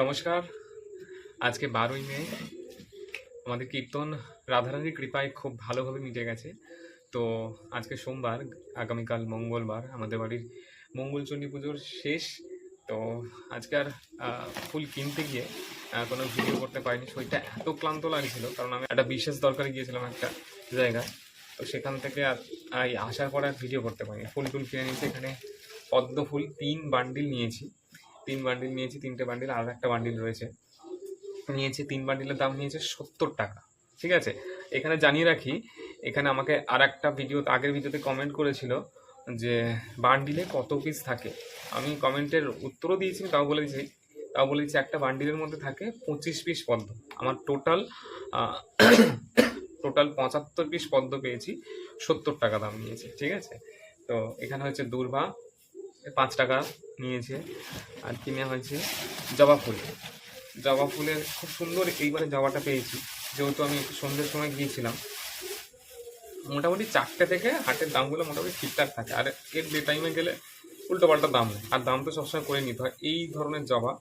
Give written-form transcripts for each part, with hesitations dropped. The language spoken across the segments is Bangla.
নমস্কার। আজকে ১২ই মে। আমাদের কীর্তন রাধারানীর কৃপায় খুব ভালোভাবে মিটে গেছে। তো আজকে সোমবার, আগামীকাল মঙ্গলবার আমাদের বাড়ির মঙ্গলচণ্ডী পুজোর শেষ। তো আজকে আর ফুল কিনতে গিয়ে কোনো ভিডিও করতে পারিনি। শরীরটা এত ক্লান্ত লাগছিল, কারণ আমি একটা বিশেষ দরকারে গিয়েছিলাম একটা জায়গায়। তো সেখান থেকে আর আসার পর আর ভিডিও করতে পারিনি। ফুল টুল কিনে নিয়েছি। এখানে পদ্ম ফুল ৩ বান্ডিল নিয়েছি। ৩ বান্ডিল নিয়েছি, ৩টে বান্ডিল, আর একটা বান্ডিল রয়েছে। নিয়েছি ৩ বান্ডিলের দাম নিয়েছে ৭০ টাকা। ঠিক আছে, এখানে জানিয়ে রাখি, এখানে আমাকে আর একটা আগের ভিডিওতে কমেন্ট করেছিল যে বান্ডিলে কত পিস থাকে। আমি কমেন্টের উত্তরও দিয়েছি, তাও বলে দিচ্ছি একটা বান্ডিলের মধ্যে থাকে ২৫ পিস পদ্ম। আমার টোটাল ৭৫ পিস পদ্ম পেয়েছি, ৭০ টাকা দাম নিয়েছে। ঠিক আছে, তো এখানে হচ্ছে দূর্বা ৫ টাকা নিয়েছে। আর কিনে হয়েছে জবা ফুলের খুব সুন্দর এইবারে জবাটা পেয়েছি, যেহেতু আমি সন্ধ্যের সময় গিয়েছিলাম। মোটামুটি ৪টে থেকে হাটের দামগুলো মোটামুটি ঠিকঠাক থাকে, আর এর বে টাইমে গেলে উল্টোপাল্টা দাম নেয়। আর দাম তো সবসময় করে নিতে হয়। এই ধরনের জবা,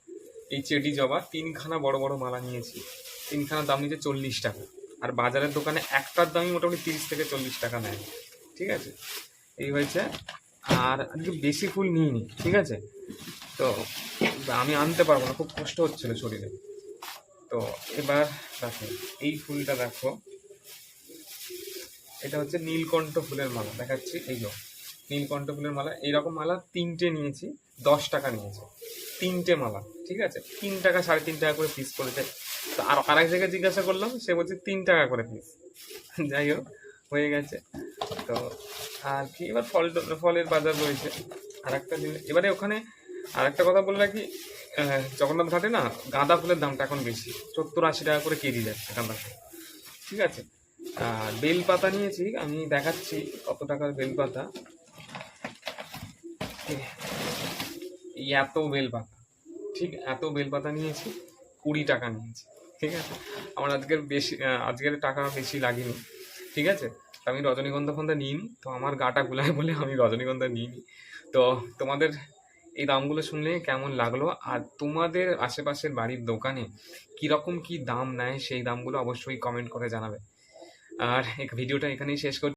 এই চেডি জবা ৩খানা বড় বড় মালা নিয়েছি। ৩খানার দাম নিয়েছে ৪০ টাকা। আর বাজারের দোকানে একটার দামই মোটামুটি ৩০ থেকে ৪০ টাকা নেয়। ঠিক আছে, এই হয়েছে। আর আজকে বেশি ফুল নিইনি। ঠিক আছে, তো আমি আনতে পারবো না, খুব কষ্ট হচ্ছিল শরীরে। তো এবার দেখো, এই ফুলটা দেখো, এটা হচ্ছে নীলকণ্ঠ ফুলের মালা দেখাচ্ছি। এই যে নীলকণ্ঠ ফুলের মালা, এইরকম মালা ৩টে নিয়েছি, ১০ টাকা নিয়েছে ৩টে মালা। ঠিক আছে, ৩ টাকা ৩.৫ টাকা করে পিস পড়েছে। তো আর এক জায়গায় জিজ্ঞাসা করলাম, সে বলছে ৩ টাকা করে পিস। যাই হোক, হয়ে গেছে। তো আর কি, এবার ফলের বাজার রয়েছে। আর একটা জিনিস এবারে ওখানে আর একটা কথা বলে রাখি, জগন্নাথ ঘাটে না গাঁদা ফুলের দামটা এখন বেশি, ৭০-৮০ টাকা করে কেজি যাচ্ছে গাঁদা ফুল। ঠিক আছে, আর বেলপাতা নিয়েছি, আমি দেখাচ্ছি কত টাকার বেলপাতা। এত বেলপাতা, ঠিক এত বেলপাতা নিয়েছি, ২০ টাকা নিয়েছি। ঠিক আছে, আমার আজকের টাকা বেশি লাগেনি। ঠিক আছে, তো আমি রজনীগন্ধা ফন্ধা নিইনি, তো আমার গাটা গুলায় বলে আমি রজনীগন্ধা নিইনি। তো তোমাদের এই দামগুলো শুনলে কেমন লাগলো, আর তোমাদের আশেপাশের বাড়ির দোকানে কীরকম কী দাম নেয় সেই দামগুলো অবশ্যই কমেন্ট করে জানাবে। আর ভিডিওটা এখানেই শেষ করছি।